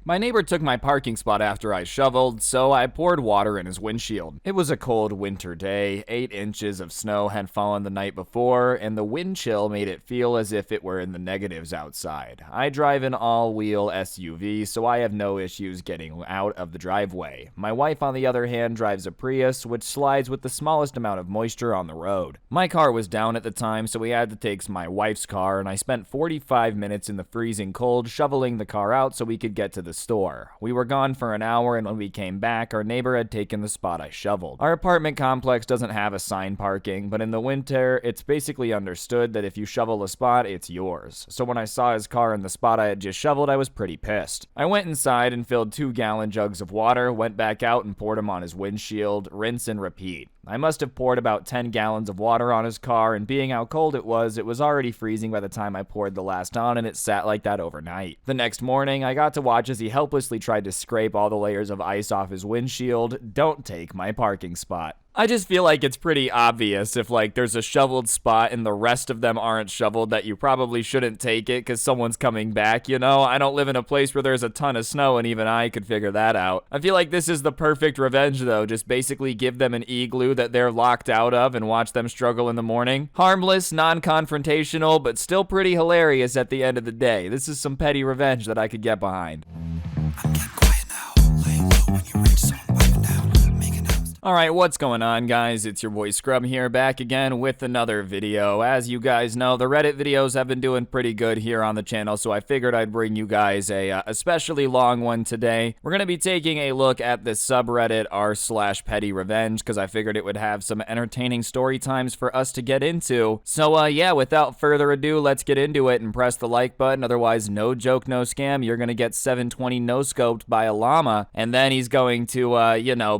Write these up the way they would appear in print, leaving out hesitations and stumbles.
My neighbor took my parking spot after I shoveled, so I poured water in his windshield. It was a cold winter day, 8 inches of snow had fallen the night before, and the wind chill made it feel as if it were in the negatives outside. I drive an all-wheel SUV, so I have no issues getting out of the driveway. My wife, on the other hand, drives a Prius, which slides with the smallest amount of moisture on the road. My car was down at the time, so we had to take my wife's car, and I spent 45 minutes in the freezing cold shoveling the car out so we could get to the store. We were gone for an hour, and when we came back, our neighbor had taken the spot I shoveled. Our apartment complex doesn't have assigned parking, but in the winter, it's basically understood that if you shovel a spot, it's yours. So when I saw his car in the spot I had just shoveled, I was pretty pissed. I went inside and filled 2-gallon jugs of water, went back out and poured them on his windshield, rinse and repeat. I must have poured about 10 gallons of water on his car, and being how cold it was already freezing by the time I poured the last on, and it sat like that overnight. The next morning, I got to watch as he helplessly tried to scrape all the layers of ice off his windshield. Don't take my parking spot. I just feel like it's pretty obvious if, there's a shoveled spot and the rest of them aren't shoveled that you probably shouldn't take it because someone's coming back, you know? I don't live in a place where there's a ton of snow, and even I could figure that out. I feel like this is the perfect revenge, though. Just basically give them an igloo that they're locked out of and watch them struggle in the morning. Harmless, non-confrontational, but still pretty hilarious at the end of the day. This is some petty revenge that I could get behind. I'm getting quiet now. Lay low when you reach some pipe down. Alright, what's going on, guys? It's your boy Scrubby here, back again with another video. As you guys know, the Reddit videos have been doing pretty good here on the channel, so I figured I'd bring you guys a especially long one today. We're going to be taking a look at the subreddit r/PettyRevenge, because I figured it would have some entertaining story times for us to get into. So, yeah, without further ado, let's get into it and press the like button. Otherwise, no joke, no scam. You're going to get 720 no-scoped by a llama, and then he's going to,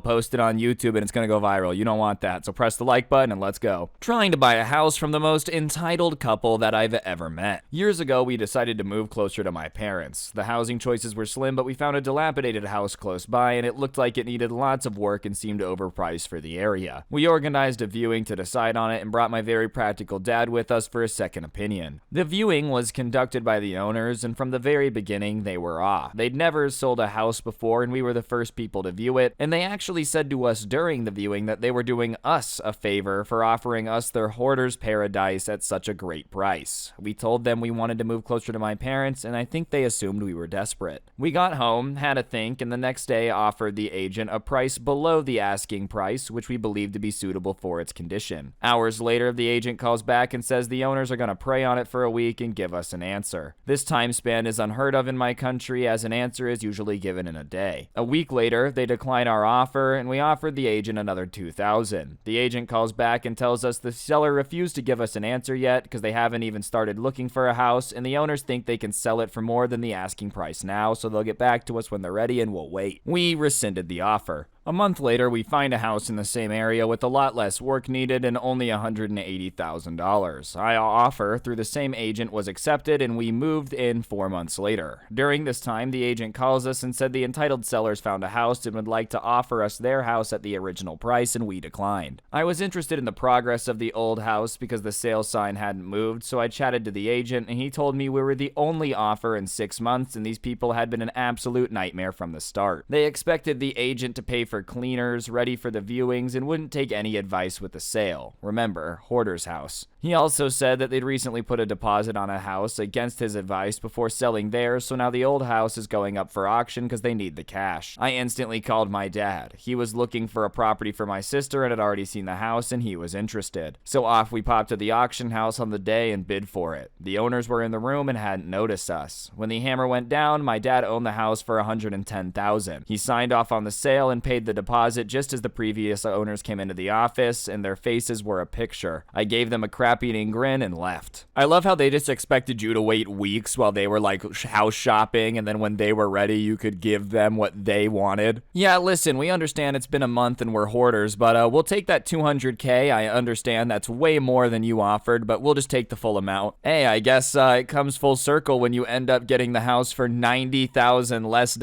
post it on YouTube, and it's gonna go viral. You don't want that, so press the like button and let's go. Trying to buy a house from the most entitled couple that I've ever met. Years ago, we decided to move closer to my parents. The housing choices were slim, but we found a dilapidated house close by, and it looked like it needed lots of work and seemed overpriced for the area. We organized a viewing to decide on it and brought my very practical dad with us for a second opinion. The viewing was conducted by the owners, and from the very beginning, they were off. They'd never sold a house before, and we were the first people to view it, and they actually said to us during the viewing that they were doing us a favor for offering us their hoarder's paradise at such a great price. We told them we wanted to move closer to my parents, and I think they assumed we were desperate. We got home, had a think, and the next day offered the agent a price below the asking price, which we believed to be suitable for its condition. Hours later, the agent calls back and says the owners are going to pray on it for a week and give us an answer. This time span is unheard of in my country, as an answer is usually given in a day. A week later, they decline our offer, and we offered the agent another $2,000. The agent calls back and tells us the seller refused to give us an answer yet because they haven't even started looking for a house, and the owners think they can sell it for more than the asking price now, so they'll get back to us when they're ready and we'll wait. We rescinded the offer. A month later, we find a house in the same area with a lot less work needed and only $180,000. Our offer through the same agent was accepted, and we moved in 4 months later. During this time, the agent calls us and said the entitled sellers found a house and would like to offer us their house at the original price, and we declined. I was interested in the progress of the old house because the sale sign hadn't moved, so I chatted to the agent, and he told me we were the only offer in 6 months, and these people had been an absolute nightmare from the start. They expected the agent to pay for cleaners, ready for the viewings, and wouldn't take any advice with the sale. Remember, hoarder's house. He also said that they'd recently put a deposit on a house against his advice before selling theirs, so now the old house is going up for auction because they need the cash. I instantly called my dad. He was looking for a property for my sister and had already seen the house, and he was interested. So off we popped to the auction house on the day and bid for it. The owners were in the room and hadn't noticed us. When the hammer went down, my dad owned the house for $110,000. He signed off on the sale and paid the deposit just as the previous owners came into the office, and their faces were a picture. I gave them a crap-eating grin and left. I love how they just expected you to wait weeks while they were house shopping, and then when they were ready, you could give them what they wanted. Yeah, listen, we understand it's been a month and we're hoarders, but we'll take that $200K. I understand that's way more than you offered, but we'll just take the full amount. Hey, I guess it comes full circle when you end up getting the house for $90,000 less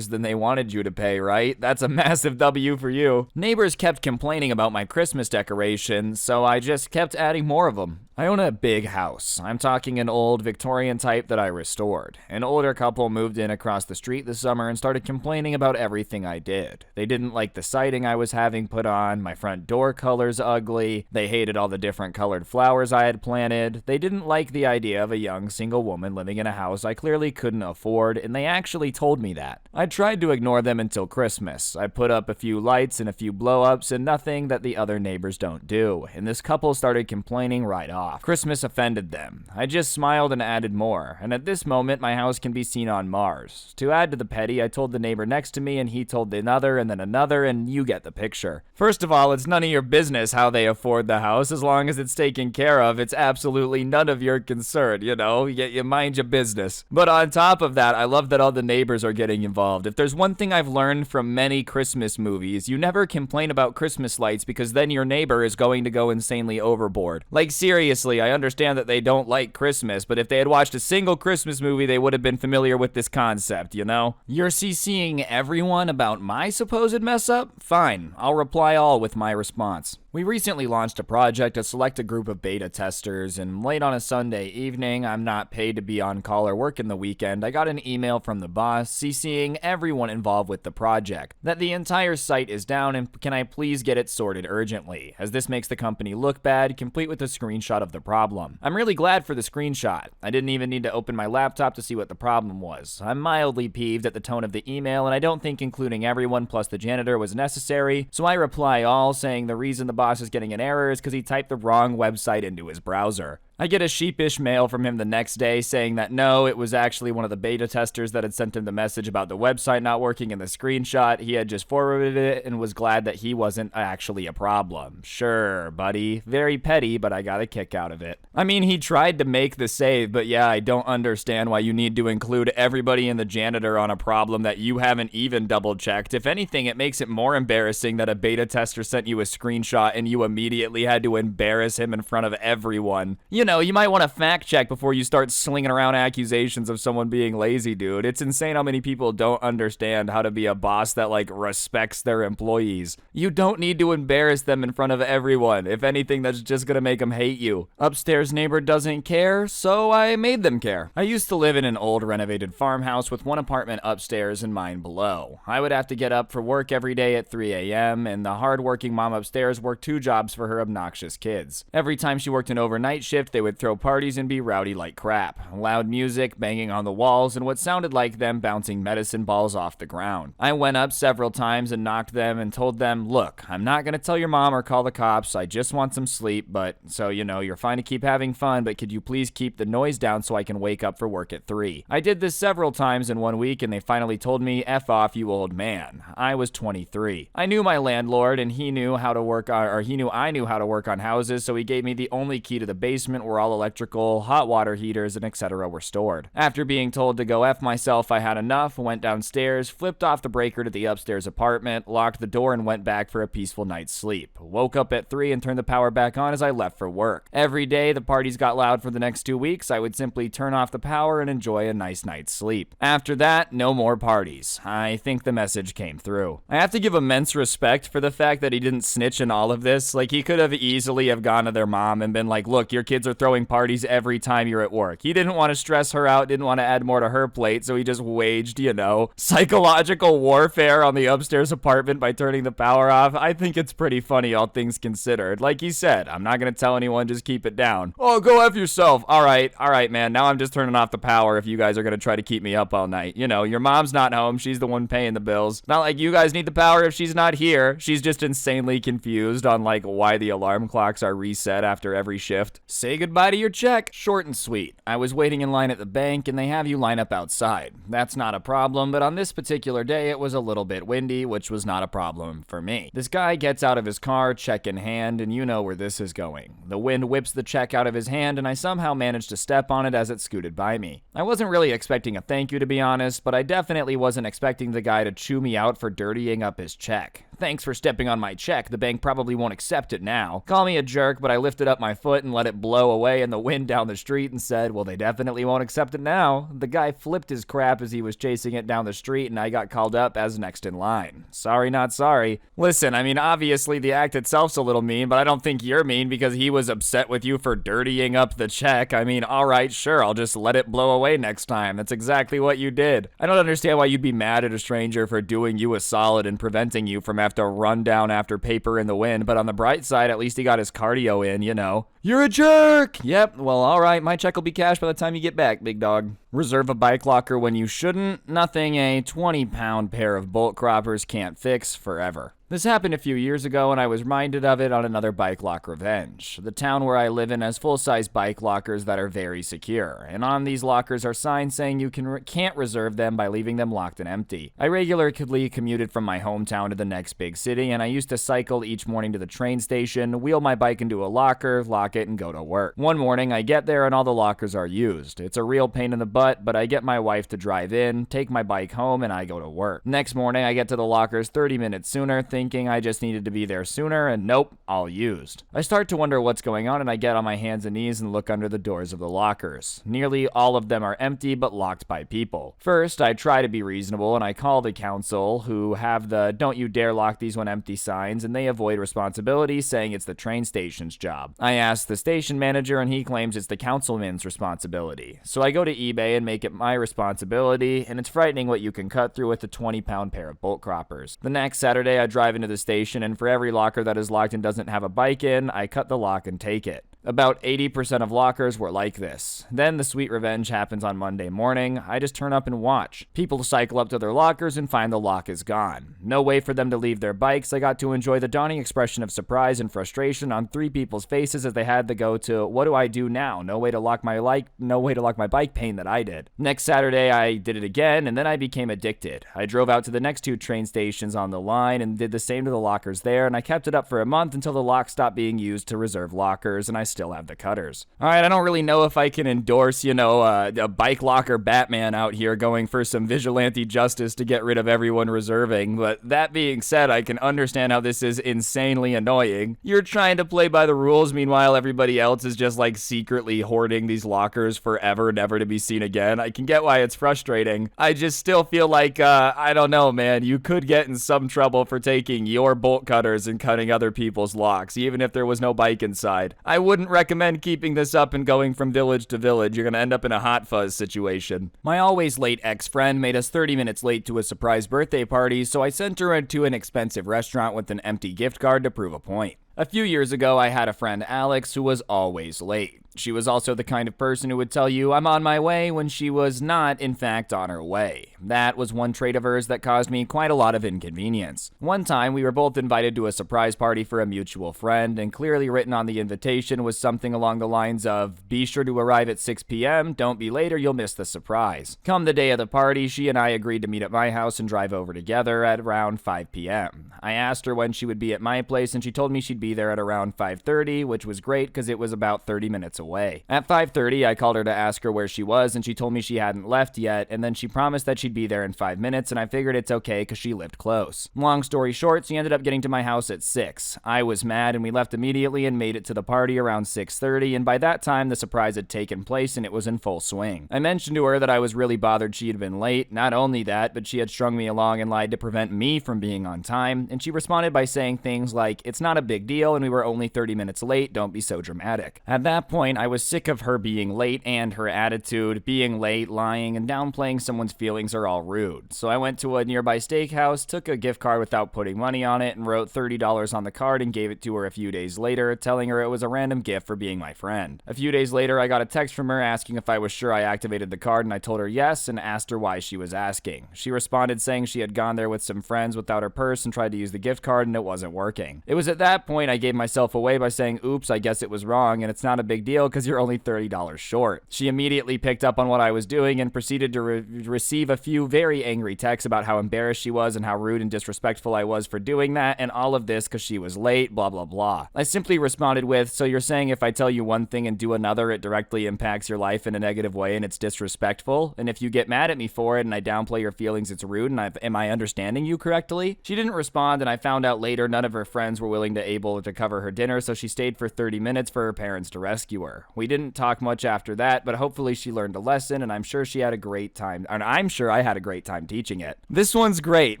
than they wanted you to pay, right? That's a massive massive W for you. Neighbors kept complaining about my Christmas decorations, so I just kept adding more of them. I own a big house. I'm talking an old Victorian type that I restored. An older couple moved in across the street this summer and started complaining about everything I did. They didn't like the siding I was having put on, my front door color's ugly, they hated all the different colored flowers I had planted, they didn't like the idea of a young single woman living in a house I clearly couldn't afford, and they actually told me that. I tried to ignore them until Christmas. I put up a few lights and a few blow-ups and nothing that the other neighbors don't do, and this couple started complaining right off. Christmas offended them. I just smiled and added more, and at this moment my house can be seen on Mars. To add to the petty, I told the neighbor next to me and he told another and then another, and you get the picture. First of all, it's none of your business how they afford the house. As long as it's taken care of, it's absolutely none of your concern, you know? You mind your business. But on top of that, I love that all the neighbors are getting involved. If there's one thing I've learned from many Christmas movies, you never complain about Christmas lights because then your neighbor is going to go insanely overboard. Like, seriously, I understand that they don't like Christmas, but if they had watched a single Christmas movie, they would have been familiar with this concept, you know? You're CCing everyone about my supposed mess up? Fine, I'll reply all with my response. We recently launched a project to select a group of beta testers, and late on a Sunday evening, I'm not paid to be on call or work in the weekend, I got an email from the boss CCing everyone involved with the project, that the entire site is down and can I please get it sorted urgently, as this makes the company look bad, complete with a screenshot of the problem. I'm really glad for the screenshot. I didn't even need to open my laptop to see what the problem was. I'm mildly peeved at the tone of the email, and I don't think including everyone plus the janitor was necessary, so I reply all saying the reason the boss is getting an error is because he typed the wrong website into his browser. I get a sheepish mail from him the next day saying that no, it was actually one of the beta testers that had sent him the message about the website not working in the screenshot. He had just forwarded it and was glad that he wasn't actually a problem. Sure, buddy. Very petty, but I got a kick out of it. I mean, he tried to make the save, but yeah, I don't understand why you need to include everybody in the janitor on a problem that you haven't even double-checked. If anything, it makes it more embarrassing that a beta tester sent you a screenshot and you immediately had to embarrass him in front of everyone. You know, you might want to fact check before you start slinging around accusations of someone being lazy, dude. It's insane how many people don't understand how to be a boss that, like, respects their employees. You don't need to embarrass them in front of everyone. If anything, that's just gonna make them hate you. Upstairs neighbor doesn't care, so I made them care. I used to live in an old renovated farmhouse with one apartment upstairs and mine below. I would have to get up for work every day at 3 a.m., and the hardworking mom upstairs worked 2 jobs for her obnoxious kids. Every time she worked an overnight shift, they would throw parties and be rowdy like crap. Loud music, banging on the walls, and what sounded like them bouncing medicine balls off the ground. I went up several times and knocked them and told them, look, I'm not gonna tell your mom or call the cops, I just want some sleep, but, so you know, you're fine to keep having fun, but could you please keep the noise down so I can wake up for work at 3? I did this several times in 1 week and they finally told me, F off, you old man. I was 23. I knew my landlord and he knew how to work on, or he knew I knew how to work on houses, so he gave me the only key to the basement where all electrical, hot water heaters, and etc. were stored. After being told to go F myself, I had enough, went downstairs, flipped off the breaker to the upstairs apartment, locked the door, and went back for a peaceful night's sleep. Woke up at 3 and turned the power back on as I left for work. Every day the parties got loud for the next 2 weeks, I would simply turn off the power and enjoy a nice night's sleep. After that, no more parties. I think the message came through. I have to give immense respect for the fact that he didn't snitch in all of this. Like, he could have easily have gone to their mom and been like, look, your kids are throwing parties every time you're at work. He didn't want to stress her out, didn't want to add more to her plate, so he just waged, you know, psychological warfare on the upstairs apartment by turning the power off. I think it's pretty funny, all things considered. Like he said, I'm not gonna tell anyone, just keep it down. Oh, go F yourself. All right, man, now I'm just turning off the power if you guys are gonna try to keep me up all night. You know, your mom's not home, she's the one paying the bills. Not like you guys need the power if she's not here. She's just insanely confused on, like, why the alarm clocks are reset after every shift. Say goodbye to your check. Short and sweet. I was waiting in line at the bank and they have you line up outside. That's not a problem, but on this particular day it was a little bit windy, which was not a problem for me. This guy gets out of his car, check in hand, and you know where this is going. The wind whips the check out of his hand and I somehow managed to step on it as it scooted by me. I wasn't really expecting a thank you, to be honest, but I definitely wasn't expecting the guy to chew me out for dirtying up his check. Thanks for stepping on my check. The bank probably won't accept it now. Call me a jerk, but I lifted up my foot and let it blow away in the wind down the street and said, well, they definitely won't accept it now. The guy flipped his crap as he was chasing it down the street, and I got called up as next in line. Sorry, not sorry. Listen, I mean, obviously the act itself's a little mean, but I don't think you're mean because he was upset with you for dirtying up the check. I mean, all right, sure, I'll just let it blow away next time. That's exactly what you did. I don't understand why you'd be mad at a stranger for doing you a solid and preventing you from having to run down after paper in the wind, but on the bright side, at least he got his cardio in, you know. You're a jerk! Yep, well, all right, my check will be cashed by the time you get back, big dog. Reserve a bike locker when you shouldn't. Nothing a 20-pound pair of bolt croppers can't fix forever. This happened a few years ago, and I was reminded of it on another bike lock revenge. The town where I live in has full-size bike lockers that are very secure, and on these lockers are signs saying you can't reserve them by leaving them locked and empty. I regularly commuted from my hometown to the next big city, and I used to cycle each morning to the train station, wheel my bike into a locker, lock it, and go to work. One morning, I get there and all the lockers are used. It's a real pain in the butt, but I get my wife to drive in, take my bike home, and I go to work. Next morning, I get to the lockers 30 minutes sooner, thinking I just needed to be there sooner, and nope, all used. I start to wonder what's going on, and I get on my hands and knees and look under the doors of the lockers. Nearly all of them are empty, but locked by people. First, I try to be reasonable, and I call the council, who have the "don't you dare lock these when empty" signs, and they avoid responsibility, saying it's the train station's job. I ask the station manager, and he claims it's the councilman's responsibility. So I go to eBay and make it my responsibility, and it's frightening what you can cut through with a 20-pound pair of bolt croppers. The next Saturday, I drive into the station, and for every locker that is locked and doesn't have a bike in, I cut the lock and take it. About 80% of lockers were like this. Then the sweet revenge happens on Monday morning. I just turn up and watch. People cycle up to their lockers and find the lock is gone. No way for them to leave their bikes. I got to enjoy the dawning expression of surprise and frustration on 3 people's faces as they had to go to, what do I do now? No way to lock my bike pain that I did. Next Saturday, I did it again, and then I became addicted. I drove out to the next 2 train stations on the line and did the same to the lockers there, and I kept it up for a month until the lock stopped being used to reserve lockers, and I still have the cutters. All right, I don't really know if I can endorse, a bike locker Batman out here going for some vigilante justice to get rid of everyone reserving, but that being said, I can understand how this is insanely annoying. You're trying to play by the rules, meanwhile everybody else is just like secretly hoarding these lockers forever, never to be seen again. I can get why it's frustrating. I just still feel like, I don't know, man, you could get in some trouble for taking your bolt cutters and cutting other people's locks, even if there was no bike inside. I wouldn't recommend keeping this up and going from village to village. You're gonna end up in a hot fuzz situation. My always late ex-friend made us 30 minutes late to a surprise birthday party, so I sent her to an expensive restaurant with an empty gift card to prove a point. A few years ago, I had a friend, Alex, who was always late. She was also the kind of person who would tell you, I'm on my way, when she was not, in fact, on her way. That was one trait of hers that caused me quite a lot of inconvenience. One time, we were both invited to a surprise party for a mutual friend, and clearly written on the invitation was something along the lines of, be sure to arrive at 6 p.m., don't be late or you'll miss the surprise. Come the day of the party, she and I agreed to meet at my house and drive over together at around 5 p.m. I asked her when she would be at my place, and she told me she'd be there at around 5:30, which was great because it was about 30 minutes away. At 5:30, I called her to ask her where she was, and she told me she hadn't left yet, and then she promised that she'd be there in 5 minutes, and I figured it's okay because she lived close. Long story short, she ended up getting to my house at 6. I was mad, and we left immediately and made it to the party around 6:30, and by that time, the surprise had taken place, and it was in full swing. I mentioned to her that I was really bothered she had been late. Not only that, but she had strung me along and lied to prevent me from being on time, and she responded by saying things like, it's not a big deal, and we were only 30 minutes late, don't be so dramatic. At that point, I was sick of her being late and her attitude. Being late, lying, and downplaying someone's feelings are all rude. So I went to a nearby steakhouse, took a gift card without putting money on it, and wrote $30 on the card and gave it to her a few days later, telling her it was a random gift for being my friend. A few days later, I got a text from her asking if I was sure I activated the card, and I told her yes, and asked her why she was asking. She responded saying she had gone there with some friends without her purse and tried to use the gift card, and it wasn't working. It was at that point I gave myself away by saying, oops, I guess it was wrong, and it's not a big deal deal because you're only $30 short. She immediately picked up on what I was doing and proceeded to receive a few very angry texts about how embarrassed she was and how rude and disrespectful I was for doing that, and all of this because she was late, blah blah blah. I simply responded with, so you're saying if I tell you one thing and do another, it directly impacts your life in a negative way and it's disrespectful? And if you get mad at me for it and I downplay your feelings, it's rude, and am I understanding you correctly? She didn't respond, and I found out later none of her friends were able to cover her dinner, so she stayed for 30 minutes for her parents to rescue her. We didn't talk much after that, but hopefully she learned a lesson, and I'm sure she had a great time, and I'm sure I had a great time teaching it. This one's great,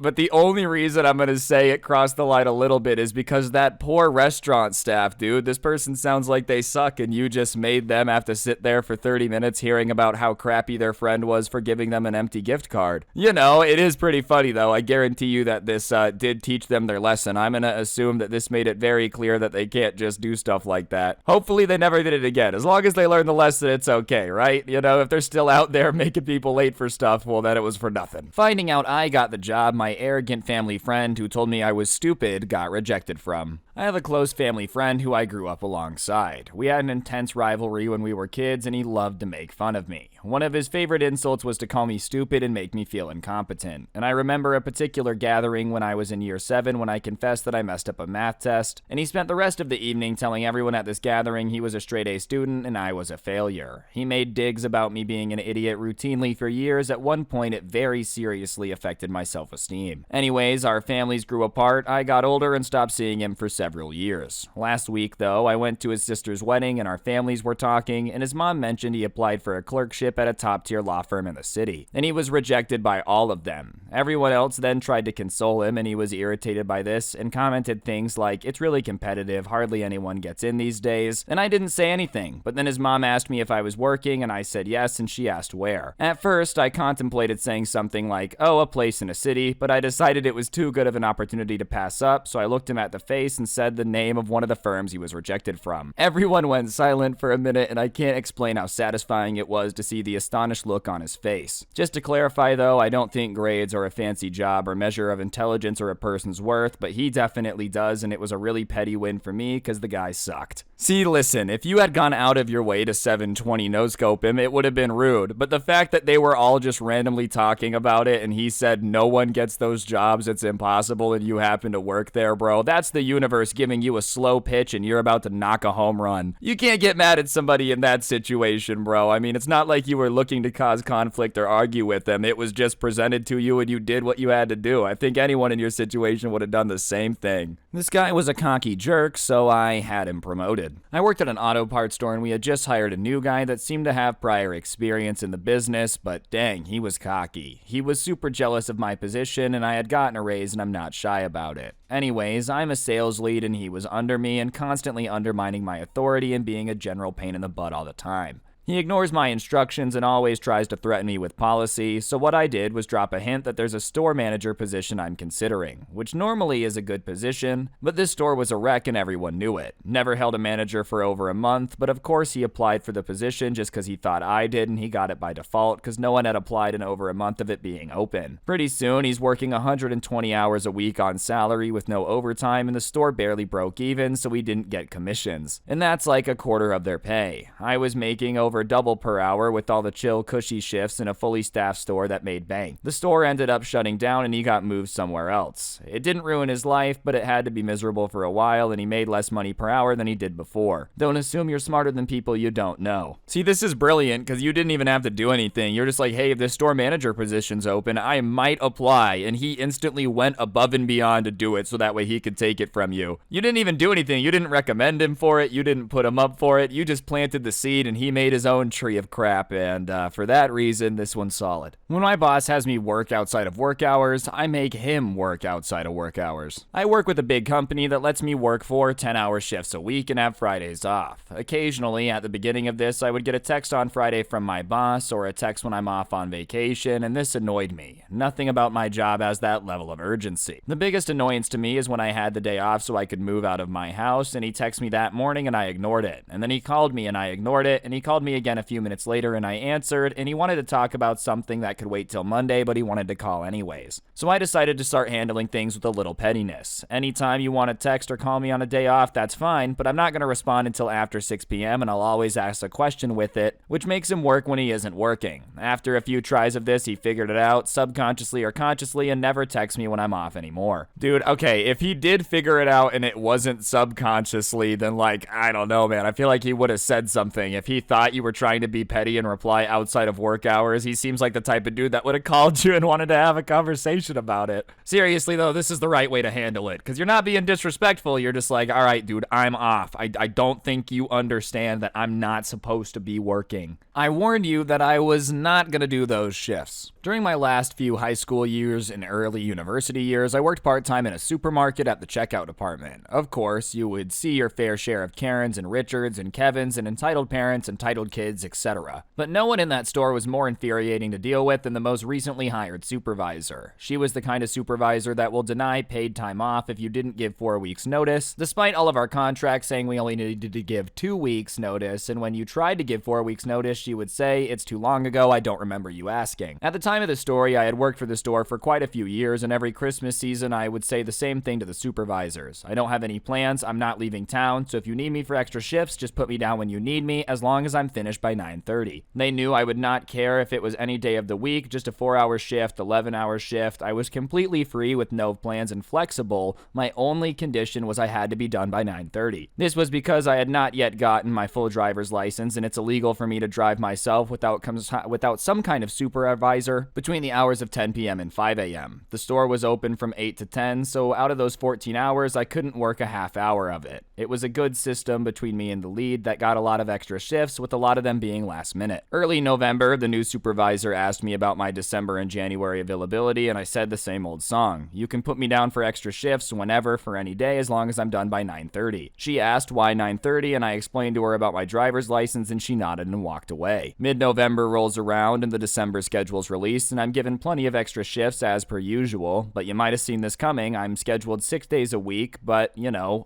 but the only reason I'm gonna say it crossed the line a little bit is because that poor restaurant staff, dude. This person sounds like they suck, and you just made them have to sit there for 30 minutes hearing about how crappy their friend was for giving them an empty gift card. You know, it is pretty funny though. I guarantee you that this did teach them their lesson. I'm gonna assume that this made it very clear that they can't just do stuff like that. Hopefully they never did it again. As long as they learned the lesson, it's okay, right? You know, if they're still out there making people late for stuff, well, then it was for nothing. Finding out I got the job, my arrogant family friend who told me I was stupid got rejected from. I have a close family friend who I grew up alongside. We had an intense rivalry when we were kids, and he loved to make fun of me. One of his favorite insults was to call me stupid and make me feel incompetent. And I remember a particular gathering when I was in year 7 when I confessed that I messed up a math test, and he spent the rest of the evening telling everyone at this gathering he was a straight A student and I was a failure. He made digs about me being an idiot routinely for years. At one point, it very seriously affected my self-esteem. Anyways, our families grew apart. I got older and stopped seeing him for several years. Last week, though, I went to his sister's wedding and our families were talking, and his mom mentioned he applied for a clerkship at a top-tier law firm in the city, and he was rejected by all of them. Everyone else then tried to console him, and he was irritated by this and commented things like, "It's really competitive, hardly anyone gets in these days," and I didn't say anything, but then his mom asked me if I was working, and I said yes, and she asked where. At first, I contemplated saying something like, "Oh, a place in a city," but I decided it was too good of an opportunity to pass up, so I looked him at the face and said the name of one of the firms he was rejected from. Everyone went silent for a minute, and I can't explain how satisfying it was to see the astonished look on his face. Just to clarify though, I don't think grades or a fancy job or measure of intelligence or a person's worth, but he definitely does, and it was a really petty win for me because the guy sucked. See, listen, if you had gone out of your way to 720 no-scope him, it would have been rude, but the fact that they were all just randomly talking about it and he said no one gets those jobs, it's impossible, and you happen to work there, bro, that's the universe giving you a slow pitch and you're about to knock a home run. You can't get mad at somebody in that situation, bro. I mean, it's not like you were looking to cause conflict or argue with them. It was just presented to you and you did what you had to do. I think anyone in your situation would have done the same thing. This guy was a cocky jerk, so I had him promoted. I worked at an auto parts store and we had just hired a new guy that seemed to have prior experience in the business, but dang, he was cocky. He was super jealous of my position and I had gotten a raise and I'm not shy about it. Anyways, I'm a sales lead and he was under me and constantly undermining my authority and being a general pain in the butt all the time. He ignores my instructions and always tries to threaten me with policy, so what I did was drop a hint that there's a store manager position I'm considering, which normally is a good position, but this store was a wreck and everyone knew it. Never held a manager for over a month, but of course he applied for the position just because he thought I did, and he got it by default because no one had applied in over a month of it being open. Pretty soon, he's working 120 hours a week on salary with no overtime, and the store barely broke even, so we didn't get commissions. And that's like a quarter of their pay. I was making over double per hour with all the chill, cushy shifts in a fully staffed store that made bank. The store ended up shutting down and he got moved somewhere else. It didn't ruin his life, but it had to be miserable for a while and he made less money per hour than he did before. Don't assume you're smarter than people you don't know. See, this is brilliant because you didn't even have to do anything. You're just like, hey, if this store manager position's open, I might apply, and he instantly went above and beyond to do it so that way he could take it from you. You didn't even do anything. You didn't recommend him for it. You didn't put him up for it. You just planted the seed and he made his own tree of crap, and for that reason, this one's solid. When my boss has me work outside of work hours, I make him work outside of work hours. I work with a big company that lets me work 4 10-hour shifts a week and have Fridays off. Occasionally, at the beginning of this, I would get a text on Friday from my boss or a text when I'm off on vacation, and this annoyed me. Nothing about my job has that level of urgency. The biggest annoyance to me is when I had the day off so I could move out of my house, and he texted me that morning and I ignored it. And then he called me and I ignored it, and he called me me again a few minutes later and I answered, and he wanted to talk about something that could wait till Monday, but he wanted to call anyways. So I decided to start handling things with a little pettiness. Anytime you want to text or call me on a day off, that's fine, but I'm not going to respond until after 6 p.m. and I'll always ask a question with it, which makes him work when he isn't working. After a few tries of this, he figured it out, subconsciously or consciously, and never texts me when I'm off anymore. Dude, okay, if he did figure it out and it wasn't subconsciously, then like, I don't know, man. I feel like he would have said something. If he thought you were trying to be petty and reply outside of work hours, he seems like the type of dude that would have called you and wanted to have a conversation about it. Seriously though, this is the right way to handle it, because you're not being disrespectful. You're just like, all right, dude, I'm off. I don't think you understand that I'm not supposed to be working. I warned you that I was not gonna do those shifts. During my last few high school years and early university years, I worked part-time in a supermarket at the checkout department. Of course, you would see your fair share of Karens and Richards and Kevins and entitled parents, entitled kids, etc. But no one in that store was more infuriating to deal with than the most recently hired supervisor. She was the kind of supervisor that will deny paid time off if you didn't give 4 weeks notice, despite all of our contracts saying we only needed to give 2 weeks notice, and when you tried to give 4 weeks notice, she would say, "It's too long ago, I don't remember you asking." At the time of the story, I had worked for the store for quite a few years, and every Christmas season I would say the same thing to the supervisors. I don't have any plans, I'm not leaving town, so if you need me for extra shifts, just put me down when you need me, as long as I'm finished by 9:30. They knew I would not care if it was any day of the week, just a 4-hour shift, 11-hour shift. I was completely free with no plans and flexible. My only condition was I had to be done by 9:30. This was because I had not yet gotten my full driver's license, and it's illegal for me to drive myself without some kind of supervisor between the hours of 10 p.m. and 5 a.m. The store was open from 8 to 10, so out of those 14 hours, I couldn't work a half hour of it. It was a good system between me and the lead that got a lot of extra shifts, with a lot of them being last minute. Early November, the new supervisor asked me about my December and January availability, and I said the same old song. You can put me down for extra shifts whenever, for any day, as long as I'm done by 9:30. She asked why 9:30, and I explained to her about my driver's license, and she nodded and walked away. Mid-November rolls around, and the December schedule's released, and I'm given plenty of extra shifts as per usual, but you might have seen this coming. I'm scheduled 6 days a week, but,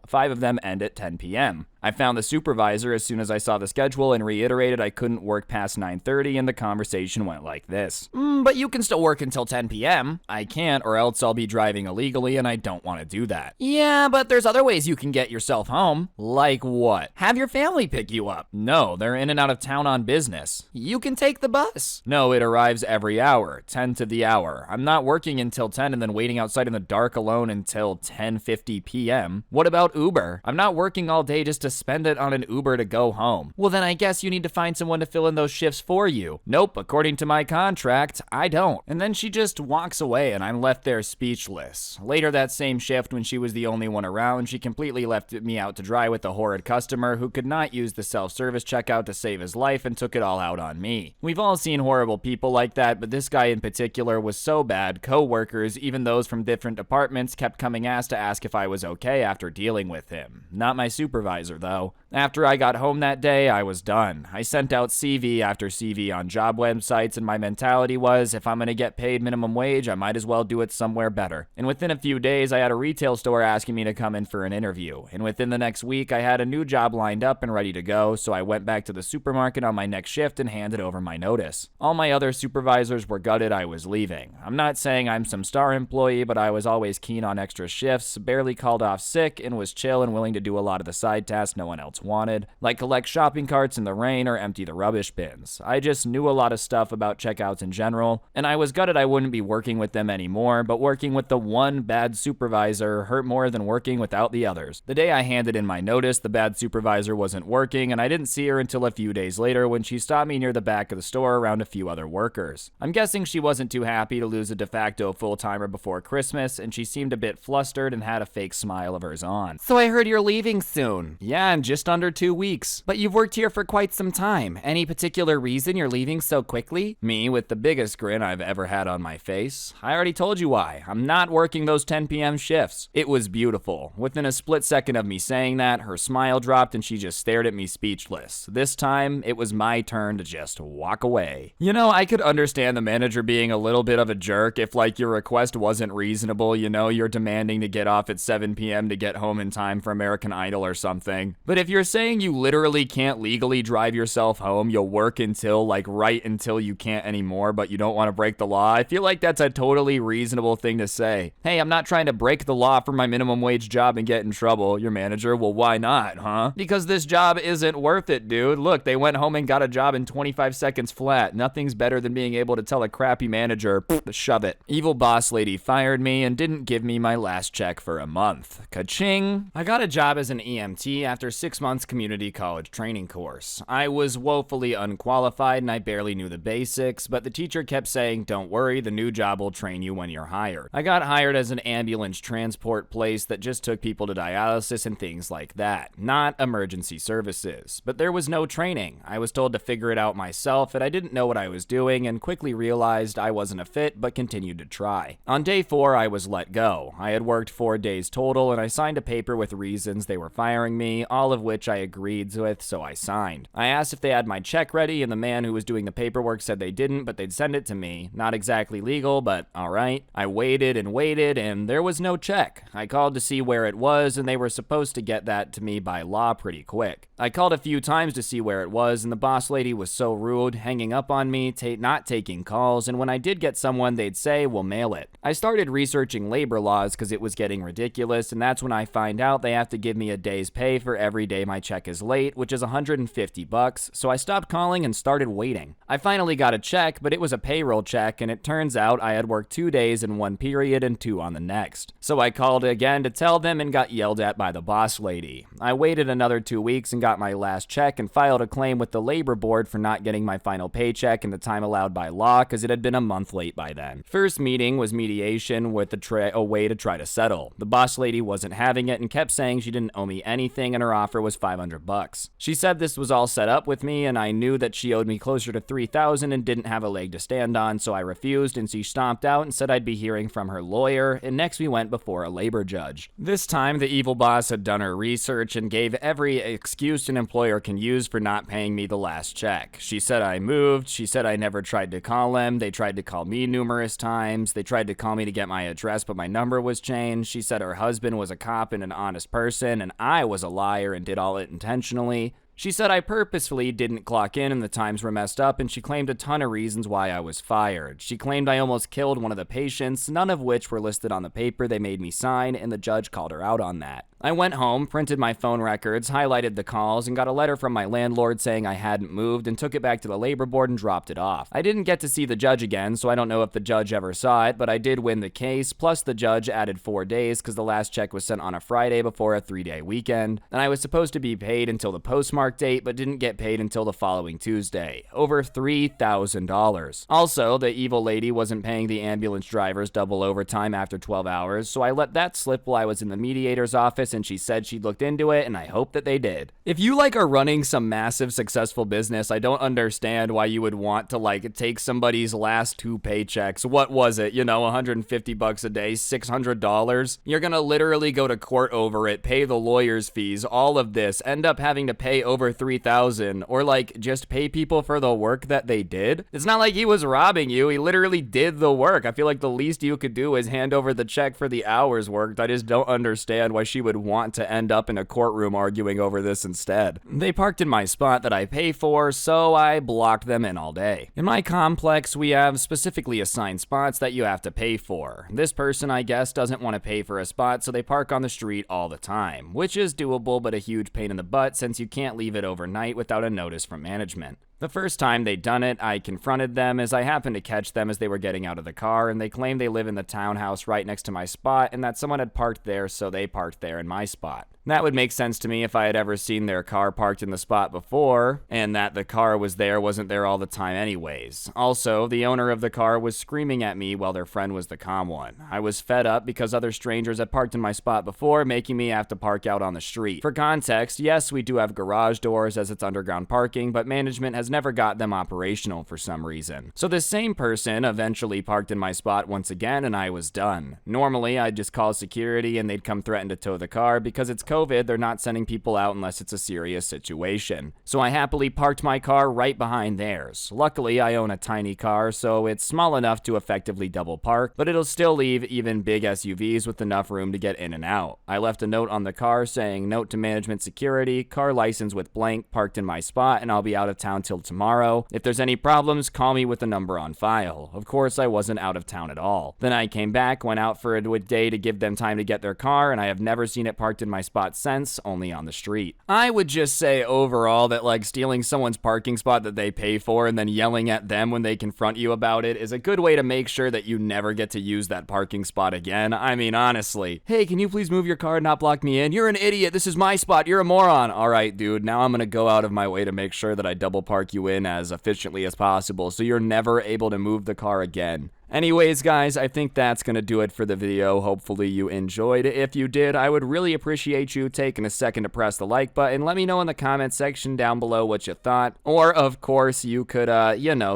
5 of them end at 10 p.m. I found the supervisor as soon as I saw the schedule and reiterated I couldn't work past 9:30, and the conversation went like this. But you can still work until 10 p.m. I can't, or else I'll be driving illegally, and I don't want to do that. Yeah, but there's other ways you can get yourself home. Like what? Have your family pick you up. No, they're in and out of town on business. You can take the bus. No, it arrives every hour, 10 to the hour. I'm not working until 10 and then waiting outside in the dark alone until 10:50 p.m. What about Uber? I'm not working all day just to spend it on an Uber to go home. Well, then I guess you need to find someone to fill in those shifts for you. Nope, according to my contract, I don't. And then she just walks away and I'm left there speechless. Later that same shift, when she was the only one around, she completely left me out to dry with a horrid customer who could not use the self-service checkout to save his life and took it all out on me. We've all seen horrible people like that, but this guy in particular was so bad, co-workers, even those from different departments, kept coming to ask if I was okay after dealing with him. Not my supervisor, though. After I got home that day, I was done. I sent out CV after CV on job websites, and my mentality was, if I'm gonna get paid minimum wage, I might as well do it somewhere better. And within a few days, I had a retail store asking me to come in for an interview. And within the next week, I had a new job lined up and ready to go, so I went back to the supermarket on my next shift and handed over my notice. All my other supervisors were gutted I was leaving. I'm not saying I'm some star employee, but I was always keen on extra shifts, barely called off sick, and was chill and willing to do a lot of the side tasks no one else wanted, like collect shopping carts in the rain or empty the rubbish bins. I just knew a lot of stuff about checkouts in general, and I was gutted I wouldn't be working with them anymore, but working with the one bad supervisor hurt more than working without the others. The day I handed in my notice, the bad supervisor wasn't working, and I didn't see her until a few days later when she stopped me near the back of the store around a few other workers. I'm guessing she wasn't too happy to lose a de facto full-timer before Christmas, and she seemed a bit flustered and had a fake smile of hers on. So I heard you're leaving soon. Yeah, in just under 2 weeks. But you've worked here for quite some time. Any particular reason you're leaving so quickly? Me, with the biggest grin I've ever had on my face. I already told you why. I'm not working those 10 p.m. shifts. It was beautiful. Within a split second of me saying that, her smile dropped and she just stared at me speechless. This time, it was my turn to just walk away. I could understand the manager being a little bit of a jerk if, like, your request wasn't reasonable, you're demanding to get off at 7 p.m. to get home in time for American Idol or something. But if you're saying you literally can't legally drive yourself home, you'll work until, like, right until you can't anymore, but you don't want to break the law. I feel like that's a totally reasonable thing to say. Hey, I'm not trying to break the law for my minimum wage job and get in trouble. Your manager, well, why not, huh? Because this job isn't worth it, dude. Look, they went home and got a job in 25 seconds flat. Nothing's better than being able to tell a crappy manager, shove it. Evil boss lady fired me and didn't give me my last check for a month. Ka-ching! I got a job as an EMT after 6 months community college training course. I was woefully unqualified and I barely knew the basics, but the teacher kept saying, don't worry, the new job will train you when you're hired. I got hired as an ambulance transport place that just took people to dialysis and things like that, not emergency services. But there was no training. I was told to figure it out myself and I didn't know what I was doing and quickly realized I wasn't a fit but continued to try. On day 4, I was let go. I had worked 4 days total and I signed a paper with reasons they were firing me, all of which I agreed with, so I signed. I asked if they had my check ready and the man who was doing the paperwork said they didn't, but they'd send it to me. Not exactly legal, but alright. I waited and there was no check. I called to see where it was and they were supposed to get that to me by law pretty quick. I called a few times to see where it was and the boss lady was so rude, hanging up on me, not taking calls, and when I did get someone they'd say, we'll mail it. I started researching labor laws because it was getting ridiculous, and that's when I find out they have to give me a day's pay for every day my check is late, which is $150, so I stopped calling and started waiting. I finally got a check, but it was a payroll check, and it turns out I had worked 2 days in one period and 2 on the next. So I called again to tell them and got yelled at by the boss lady. I waited another 2 weeks and got my last check and filed a claim with the labor board for not getting my final paycheck in the time allowed by law because it had been a month late by then. First meeting was mediation with a way to try to settle. The boss lady wasn't having it and kept saying she didn't owe me anything and her offer was $500. She said this was all set up with me and I knew that she owed me closer to $3,000 and didn't have a leg to stand on, so I refused and she stomped out and said I'd be hearing from her lawyer, and next we went before a labor judge. This time the evil boss had done her research and gave every excuse an employer can use for not paying me the last check. She said I moved, she said I never tried to call them, they tried to call me numerous times, they tried to call me to get my address but my number was changed, she said her husband was a cop and an honest person and I was a liar and did all it intentionally. She said I purposefully didn't clock in and the times were messed up, and she claimed a ton of reasons why I was fired. She claimed I almost killed one of the patients, none of which were listed on the paper they made me sign, and the judge called her out on that. I went home, printed my phone records, highlighted the calls, and got a letter from my landlord saying I hadn't moved and took it back to the labor board and dropped it off. I didn't get to see the judge again, so I don't know if the judge ever saw it, but I did win the case, plus the judge added 4 days because the last check was sent on a Friday before a 3-day weekend, and I was supposed to be paid until the postmark date, but didn't get paid until the following Tuesday. Over $3,000. Also, the evil lady wasn't paying the ambulance drivers double overtime after 12 hours, so I let that slip while I was in the mediator's office and she said she'd looked into it and I hope that they did. If you are running some massive successful business, I don't understand why you would want to take somebody's last 2 paychecks. What was it? $150 a day, $600? You're gonna literally go to court over it, pay the lawyer's fees, all of this, end up having to pay over $3,000 or just pay people for the work that they did. It's not like he was robbing you. He literally did the work. I feel like the least you could do is hand over the check for the hours worked. I just don't understand why she would want to end up in a courtroom arguing over this instead. They parked in my spot that I pay for, so I blocked them in all day. In my complex, we have specifically assigned spots that you have to pay for. This person, I guess, doesn't want to pay for a spot, so they park on the street all the time, which is doable but a huge pain in the butt since you can't leave it overnight without a notice from management. The first time they'd done it, I confronted them as I happened to catch them as they were getting out of the car, and they claimed they live in the townhouse right next to my spot and that someone had parked there, so they parked there in my spot. That would make sense to me if I had ever seen their car parked in the spot before, and that the car wasn't there all the time anyways. Also, the owner of the car was screaming at me while their friend was the calm one. I was fed up because other strangers had parked in my spot before, making me have to park out on the street. For context, yes, we do have garage doors as it's underground parking, but management has never got them operational for some reason. So this same person eventually parked in my spot once again, and I was done. Normally, I'd just call security and they'd come threaten to tow the car because it's code COVID, they're not sending people out unless it's a serious situation. So I happily parked my car right behind theirs. Luckily, I own a tiny car, so it's small enough to effectively double park, but it'll still leave even big SUVs with enough room to get in and out. I left a note on the car saying, "Note to management security, car license with blank, parked in my spot, and I'll be out of town till tomorrow. If there's any problems, call me with the number on file." Of course, I wasn't out of town at all. Then I came back, went out for a day to give them time to get their car, and I have never seen it parked in my spot since, only on the street. I would just say overall that like stealing someone's parking spot that they pay for and then yelling at them when they confront you about it is a good way to make sure that you never get to use that parking spot again. I mean, honestly. Hey, can you please move your car and not block me in? You're an idiot. This is my spot. You're a moron. All right, dude. Now I'm going to go out of my way to make sure that I double park you in as efficiently as possible so you're never able to move the car again. Anyways, guys, I think that's going to do it for the video. Hopefully you enjoyed. If you did, I would really appreciate you taking a second to press the like button. Let me know in the comment section down below what you thought. Or, of course, you could,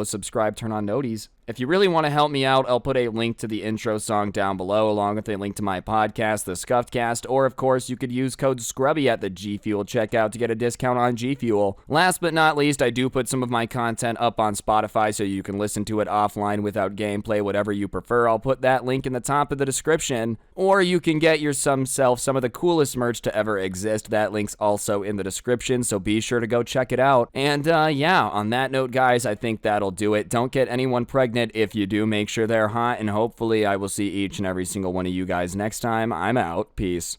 subscribe, turn on noties. If you really want to help me out, I'll put a link to the intro song down below, along with a link to my podcast, The Scuffed Cast, or of course, you could use code Scrubby at the G Fuel checkout to get a discount on G Fuel. Last but not least, I do put some of my content up on Spotify so you can listen to it offline without gameplay, whatever you prefer. I'll put that link in the top of the description, or you can get yourself some of the coolest merch to ever exist. That link's also in the description, so be sure to go check it out. And yeah, on that note, guys, I think that'll do it. Don't get anyone pregnant. If you do, make sure they're hot, and hopefully I will see each and every single one of you guys next time. I'm out. Peace.